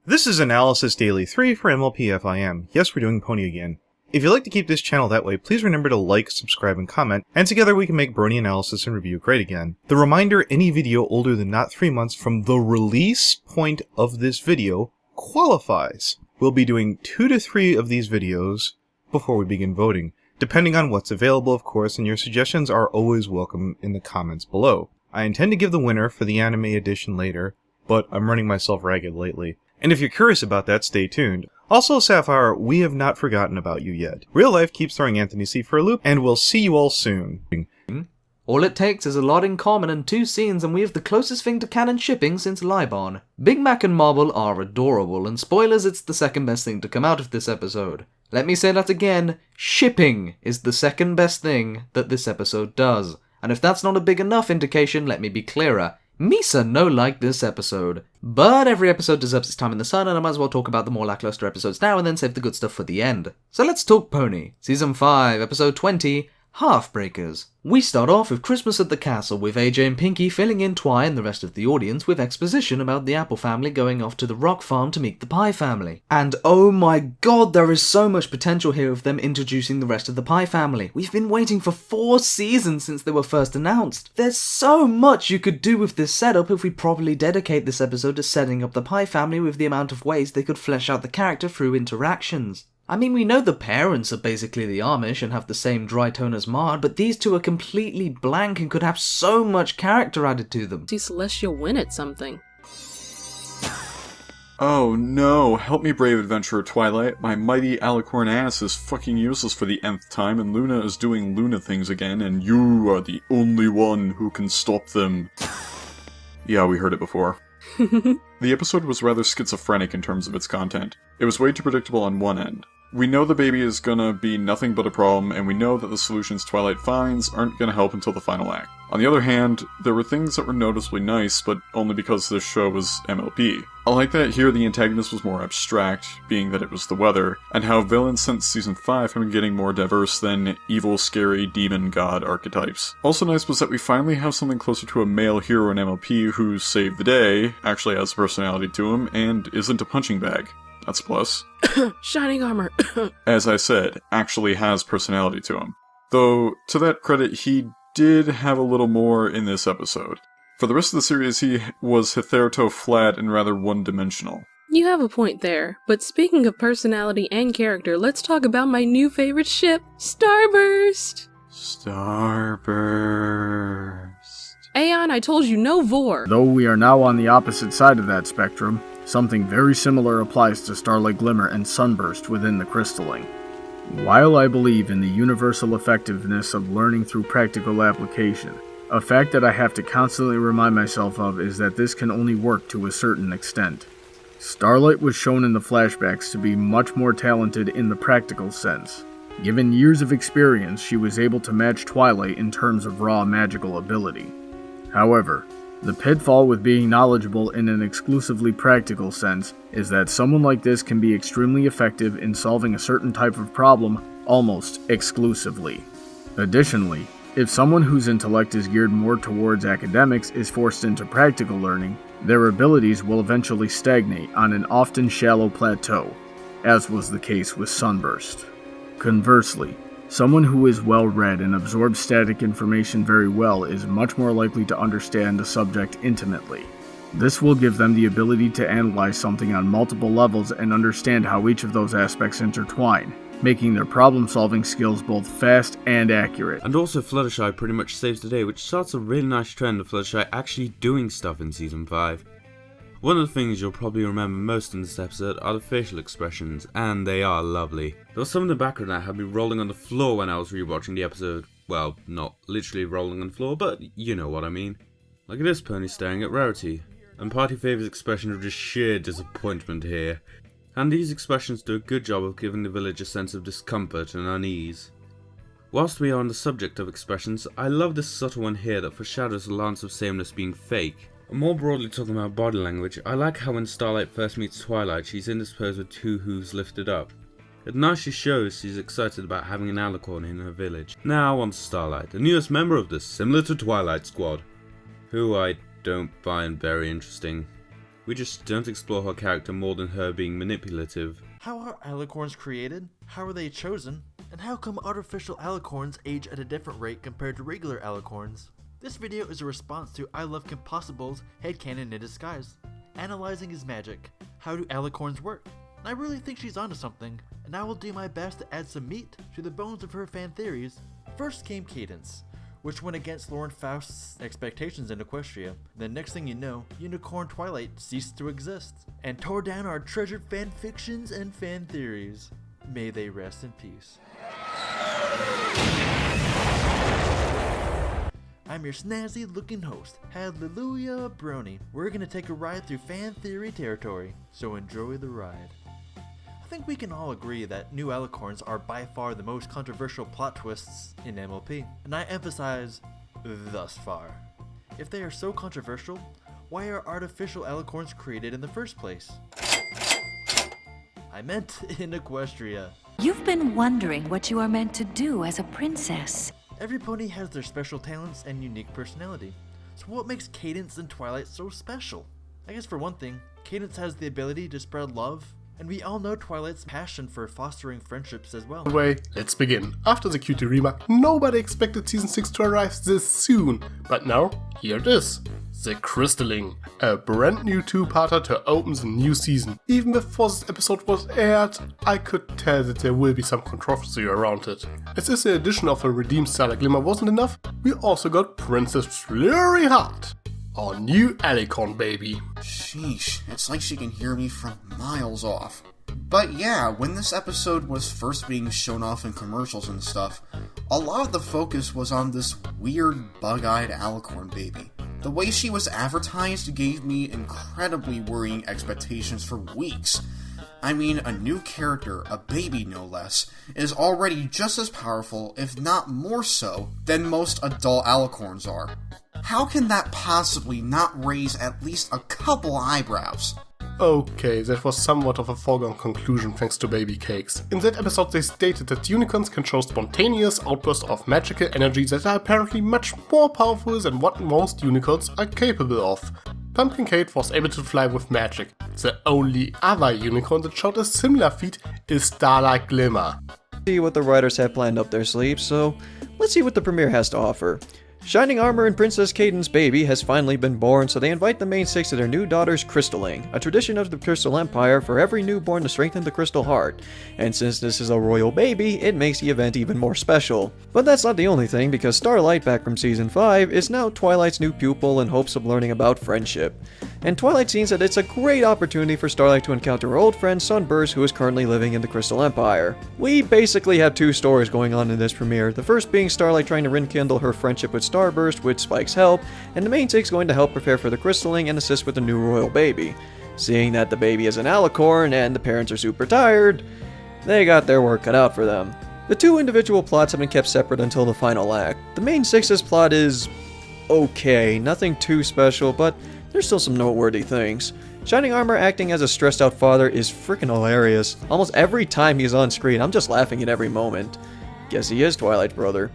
This is Analysis Daily 3 for MLPFIM. Yes, we're doing Pony again. If you'd like to keep this channel that way, please remember to like, subscribe, and comment, and together we can make Brony analysis and review great again. The reminder, any video older than not 3 months from the release point of this video qualifies. We'll be doing 2 to 3 of these videos before we begin voting, depending on what's available, of course, and your suggestions are always welcome in the comments below. I intend to give the winner for the anime edition later, but I'm running myself ragged lately. And if you're curious about that, stay tuned. Also, Sapphire, we have not forgotten about you yet. Real life keeps throwing Anthony C for a loop, and we'll see you all soon. All it takes is a lot in common and 2 scenes, and we have the closest thing to canon shipping since Libon. Big Mac and Marble are adorable, and spoilers, it's the second best thing to come out of this episode. Let me say that again, shipping is the second best thing that this episode does. And if that's not a big enough indication, let me be clearer. Misa no like this episode. But every episode deserves its time in the sun, and I might as well talk about the more lackluster episodes now and then save the good stuff for the end. So let's talk Pony. Season 5, Episode 20, Hearthbreakers. We start off with Christmas at the castle, with AJ and Pinky filling in Twy and the rest of the audience with exposition about the Apple family going off to the rock farm to meet the Pie family. And oh my god, there is so much potential here of them introducing the rest of the Pie family. We've been waiting for 4 seasons since they were first announced. There's so much you could do with this setup if we properly dedicate this episode to setting up the Pie family with the amount of ways they could flesh out the character through interactions. I mean, we know the parents are basically the Amish and have the same dry tone as Mard, but these two are completely blank and could have so much character added to them. See Celestial win at something. Oh no, help me brave adventurer Twilight. My mighty Alicorn ass is fucking useless for the nth time, and Luna is doing Luna things again, and you are the only one who can stop them. Yeah, we heard it before. The episode was rather schizophrenic in terms of its content. It was way too predictable on one end. We know the baby is gonna be nothing but a problem, and we know that the solutions Twilight finds aren't gonna help until the final act. On the other hand, there were things that were noticeably nice, but only because this show was MLP. I like that here the antagonist was more abstract, being that it was the weather, and how villains since Season 5 have been getting more diverse than evil, scary, demon god archetypes. Also nice was that we finally have something closer to a male hero in MLP who saved the day, actually has a personality to him, and isn't a punching bag. That's a plus. Shining armor. As I said, actually has personality to him. Though, to that credit, he did have a little more in this episode. For the rest of the series, he was hitherto flat and rather one-dimensional. You have a point there, but speaking of personality and character, let's talk about my new favorite ship, Starburst! Starburst. Aeon, I told you no vor! Though we are now on the opposite side of that spectrum, something very similar applies to Starlight Glimmer and Sunburst within the crystalling. While I believe in the universal effectiveness of learning through practical application, a fact that I have to constantly remind myself of is that this can only work to a certain extent. Starlight was shown in the flashbacks to be much more talented in the practical sense. Given years of experience, she was able to match Twilight in terms of raw magical ability. However, the pitfall with being knowledgeable in an exclusively practical sense is that someone like this can be extremely effective in solving a certain type of problem almost exclusively. Additionally, if someone whose intellect is geared more towards academics is forced into practical learning, their abilities will eventually stagnate on an often shallow plateau, as was the case with Sunburst. Conversely, someone who is well-read and absorbs static information very well is much more likely to understand a subject intimately. This will give them the ability to analyze something on multiple levels and understand how each of those aspects intertwine, making their problem-solving skills both fast and accurate. And also Fluttershy pretty much saves the day, which starts a really nice trend of Fluttershy actually doing stuff in Season 5. One of the things you'll probably remember most in this episode are the facial expressions, and they are lovely. There was some in the background that had me rolling on the floor when I was rewatching the episode. Well, not literally rolling on the floor, but you know what I mean. Like this pony staring at Rarity, and Party Favor's expression of just sheer disappointment here. And these expressions do a good job of giving the village a sense of discomfort and unease. Whilst we are on the subject of expressions, I love this subtle one here that foreshadows the lance of sameness being fake. More broadly talking about body language, I like how when Starlight first meets Twilight, she's in this pose with 2 hooves lifted up. It nicely shows she's excited about having an Alicorn in her village. Now on to Starlight, the newest member of the similar to Twilight squad, who I don't find very interesting. We just don't explore her character more than her being manipulative. How are Alicorns created? How are they chosen? And how come artificial Alicorns age at a different rate compared to regular Alicorns? This video is a response to I Love Kimpossible's headcanon in disguise. Analyzing is magic. How do Alicorns work? And I really think she's onto something, and I will do my best to add some meat to the bones of her fan theories. First came Cadance, which went against Lauren Faust's expectations in Equestria. Then next thing you know, Unicorn Twilight ceased to exist, and tore down our treasured fan fictions and fan theories. May they rest in peace. I'm your snazzy looking host, Hallelujah Brony. We're gonna take a ride through fan theory territory, so enjoy the ride. I think we can all agree that new Alicorns are by far the most controversial plot twists in MLP, and I emphasize, thus far. If they are so controversial, why are artificial Alicorns created in the first place? I meant in Equestria. You've been wondering what you are meant to do as a princess. Every pony has their special talents and unique personality, so what makes Cadance and Twilight so special? I guess for one thing, Cadance has the ability to spread love, and we all know Twilight's passion for fostering friendships as well. Anyway, let's begin. After the cutie remark, nobody expected Season 6 to arrive this soon, but now, here it is. The Crystalling, a brand new two-parter to open the new season. Even before this episode was aired, I could tell that there will be some controversy around it. As if the addition of a redeemed Starlight Glimmer wasn't enough, we also got Princess Flurry Heart, our new Alicorn baby. Sheesh, it's like she can hear me from miles off. But yeah, when this episode was first being shown off in commercials and stuff, a lot of the focus was on this weird bug-eyed Alicorn baby. The way she was advertised gave me incredibly worrying expectations for weeks. I mean, a new character, a baby no less, is already just as powerful, if not more so, than most adult Alicorns are. How can that possibly not raise at least a couple eyebrows? Okay, that was somewhat of a foregone conclusion thanks to baby cakes. In that episode they stated that unicorns can show spontaneous outbursts of magical energy that are apparently much more powerful than what most unicorns are capable of. Pumpkin Kate was able to fly with magic. The only other unicorn that showed a similar feat is Starlight Glimmer. See what the writers have planned up their sleeves, so let's see what the premiere has to offer. Shining Armor and Princess Cadence's baby has finally been born, so they invite the main six to their new daughter's crystalling, a tradition of the Crystal Empire for every newborn to strengthen the crystal heart. And since this is a royal baby, it makes the event even more special. But that's not the only thing, because Starlight, back from Season 5, is now Twilight's new pupil in hopes of learning about friendship. And Twilight sees that it's a great opportunity for Starlight to encounter her old friend Sunburst, who is currently living in the Crystal Empire. We basically have two stories going on in this premiere, the first being Starlight trying to rekindle her friendship with Starburst with Spike's help, and the main six going to help prepare for the crystalling and assist with the new royal baby. Seeing that the baby is an Alicorn and the parents are super tired, they got their work cut out for them. The two individual plots have been kept separate until the final act. The main six's plot is okay, nothing too special, but there's still some noteworthy things. Shining Armor acting as a stressed out father is freaking hilarious. Almost every time he's on screen, I'm just laughing at every moment. Guess he is Twilight's brother.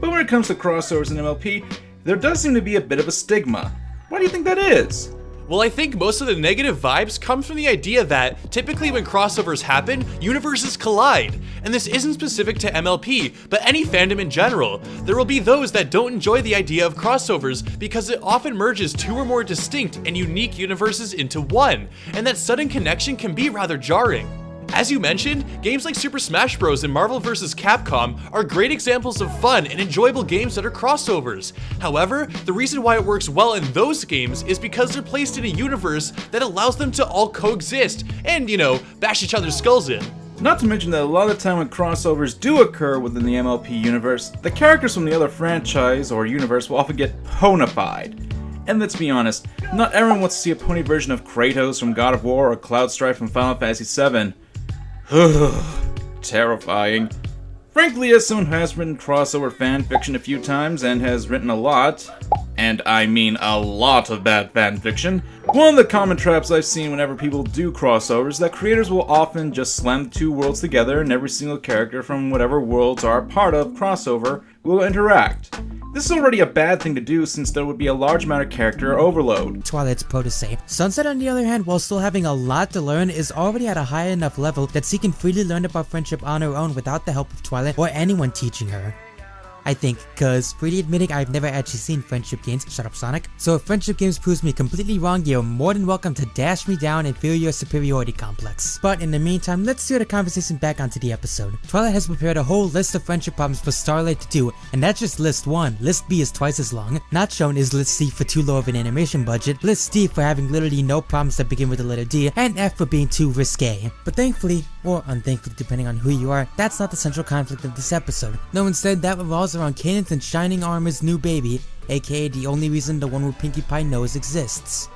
But when it comes to crossovers in MLP, there does seem to be a bit of a stigma. Why do you think that is? Well, I think most of the negative vibes come from the idea that, typically when crossovers happen, universes collide. And this isn't specific to MLP, but any fandom in general. There will be those that don't enjoy the idea of crossovers because it often merges two or more distinct and unique universes into one, and that sudden connection can be rather jarring. As you mentioned, games like Super Smash Bros. And Marvel vs. Capcom are great examples of fun and enjoyable games that are crossovers. However, the reason why it works well in those games is because they're placed in a universe that allows them to all coexist and, bash each other's skulls in. Not to mention that a lot of the time when crossovers do occur within the MLP universe, the characters from the other franchise or universe will often get ponified. And let's be honest, not everyone wants to see a pony version of Kratos from God of War or Cloud Strife from Final Fantasy VII. Terrifying. Frankly, as someone who has written crossover fanfiction a few times and has written a lot, and I mean a lot of bad fanfiction, one of the common traps I've seen whenever people do crossovers is that creators will often just slam the two worlds together and every single character from whatever worlds are part of crossover will interact. This is already a bad thing to do since there would be a large amount of character overload. Twilight's protege, Sunset on the other hand, while still having a lot to learn, is already at a high enough level that she can freely learn about friendship on her own without the help of Twilight or anyone teaching her. I think, cause freely admitting I've never actually seen friendship games, shut up Sonic. So if friendship games proves me completely wrong, you're more than welcome to dash me down and feel your superiority complex. But in the meantime, let's steer the conversation back onto the episode. Twilight has prepared a whole list of friendship problems for Starlight to do, and that's just list 1. List B is twice as long. Not shown is list C for too low of an animation budget, list D for having literally no problems that begin with the letter D, and F for being too risque. But thankfully, or unthankfully depending on who you are, that's not the central conflict of this episode. No, instead that revolves around Cadance and Shining Armor's new baby, aka the only reason the one with Pinkie Pie nose exists.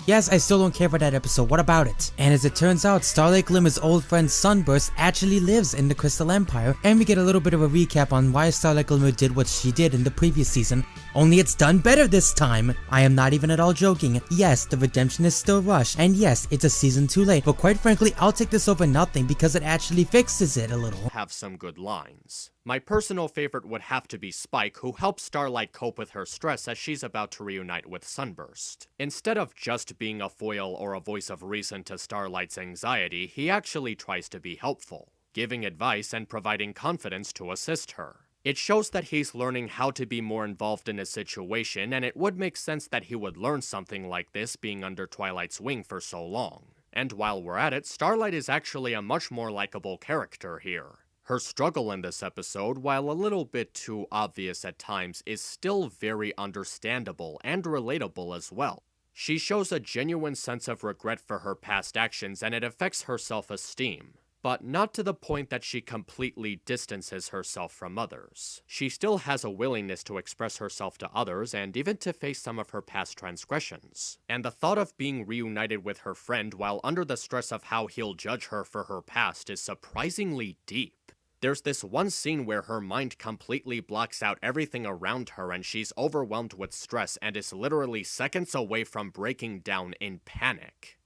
Yes, I still don't care for that episode, what about it? And as it turns out, Starlight Glimmer's old friend Sunburst actually lives in the Crystal Empire, and we get a little bit of a recap on why Starlight Glimmer did what she did in the previous season, only it's done better this time! I am not even at all joking. Yes, the redemption is still rushed, and yes, it's a season too late, but quite frankly, I'll take this over nothing because it actually fixes it a little. Have some good lines. My personal favorite would have to be Spike, who helps Starlight cope with her stress as she's about to reunite with Sunburst. Instead of just being a foil or a voice of reason to Starlight's anxiety, he actually tries to be helpful, giving advice and providing confidence to assist her. It shows that he's learning how to be more involved in a situation, and it would make sense that he would learn something like this being under Twilight's wing for so long. And while we're at it, Starlight is actually a much more likable character here. Her struggle in this episode, while a little bit too obvious at times, is still very understandable and relatable as well. She shows a genuine sense of regret for her past actions, and it affects her self-esteem. But not to the point that she completely distances herself from others. She still has a willingness to express herself to others and even to face some of her past transgressions. And the thought of being reunited with her friend while under the stress of how he'll judge her for her past is surprisingly deep. There's this one scene where her mind completely blocks out everything around her and she's overwhelmed with stress and is literally seconds away from breaking down in panic.